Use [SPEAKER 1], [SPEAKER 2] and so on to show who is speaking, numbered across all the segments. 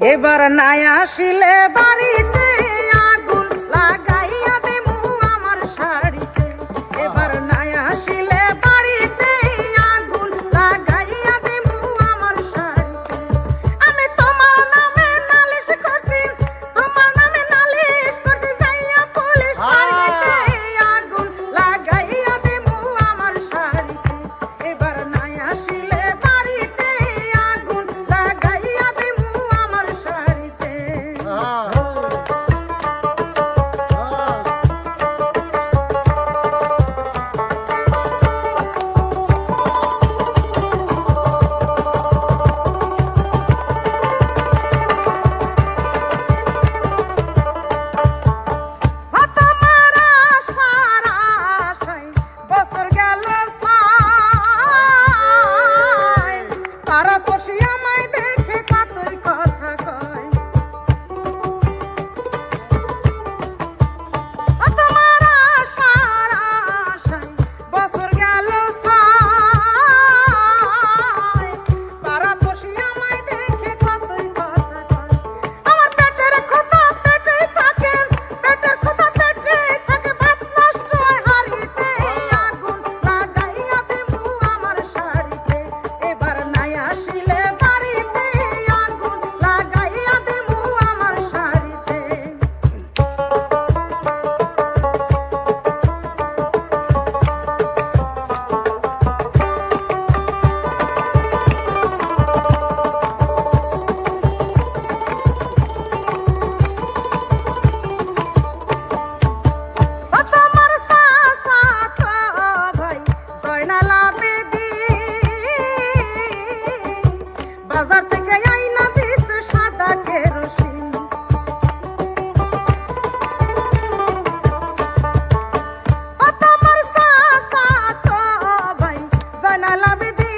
[SPEAKER 1] এবার নাই আসিলে বাড়িতে আগুন লাগাইয়া দেবো আমার শাড়িতে। এবার নাই আসিলে বাড়িতে আগুন লাগাইয়া দেবো আমার শাড়িতে। আমি তোমার নামে নালিশ করছি, তোমার নামে নালিশ করতে যাইয়া পুলিশ বাড়িতে আগুন লাগাইয়া দেবো আমার শাড়িতে। এবার নাই আসিলে বাড়িতে আগুন লাগাইয়া দেবো আমার শাড়িতে। তোমার আশার আশায় বছর গেল ছাই, পাড়া পড়শি আমায় দেখে কতই কথা কয়। তোমার আশার আশায় বছর গেল ছাই, পাড়া পড়শি আমায় দেখে কতই কথা কয়। আমার পেটের কথা পেটেই থাকে, পেটের কথা পেটেই থাকে, ভাত নষ্ট হয় হাড়িতে আগুন লাগাইয়া দেবো আমার শাড়িতে। এবার নাই আসিলে বাড়িতে আগুন লাগাইয়া দেবো আমার শাড়িতে। তোমার চাচাতো ভাই জয়নাল আবেদীন বাজার থেকে আইনা দিছে সাদা কেরোসিন। তোমার চাচাতো ভাই জয়নাল আবেদীন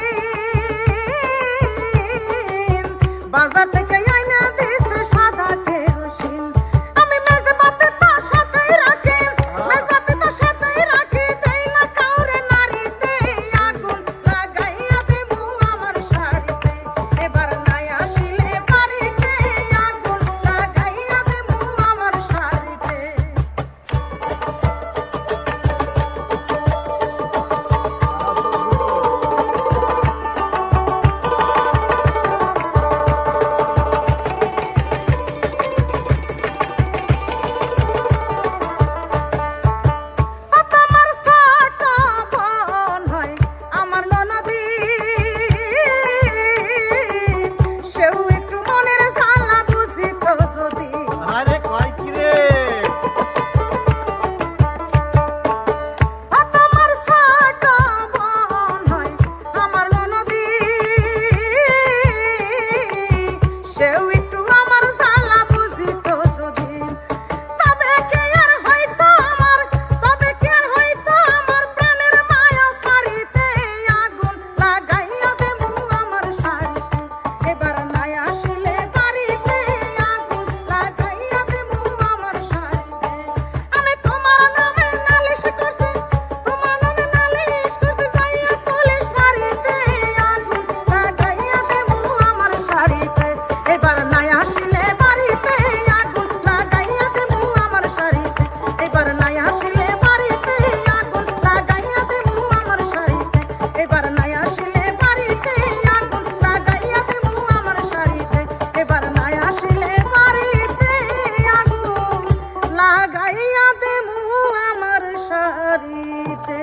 [SPEAKER 1] বাজার থেকে আইনা দিছে সাদা কেরোসিন। আমি মেজবাতে তার সাথেই রাখি, মেজবাতে তার সাথেই রাখি, দেই না কাউরে নারীতে আগুন লাগাইয়া দেবো আমার শাড়িতে। এবার নাই আসিলে বাড়িতে আগুন লাগাইয়া দেবো আমার শাড়িতে। তোমার ছোট বোন হয় আমার ননদী, সেও একটু মনের জ্বালা বুঝিত যদি।
[SPEAKER 2] আরে কয় কি রে?
[SPEAKER 1] তোমার ছোট বোন হয় আমার ননদী, সেও একটু আমার জ্বালা বুঝিত যদি। তবে কি আর হইতো আমার, তবে কি আর হইতো আমার প্রাণের মায়া ছাড়িতে আগুন লাগাইয়া দেবো আমার শাড়িতে। এবার নাই আসিলে বাড়িতে আগুন লাগাইয়া দেবো আমার শাড়িতে। আমি তোমার নামে নালিশ করছি, তোমার নামে নালিশ করছি যাইয়া পুলিশ বাড়িতে আগুন লাগাইয়া দেবো আমার শাড়িতে। এবার নাই আসিলে বাড়িতে আগুন লাগাইয়া দেবো আমার শাড়িতে। এবার নাই আসিলে বাড়িতে আগুন লাগাইয়া দেবো আমার শাড়িতে। এবার নাই আসিলে বাড়িতে আগুন লাগাইয়া দেবো আমার শাড়িতে। এবার নাই আসিলে বাড়িতে আগুন লাগাইয়া দেবো আমার শাড়িতে।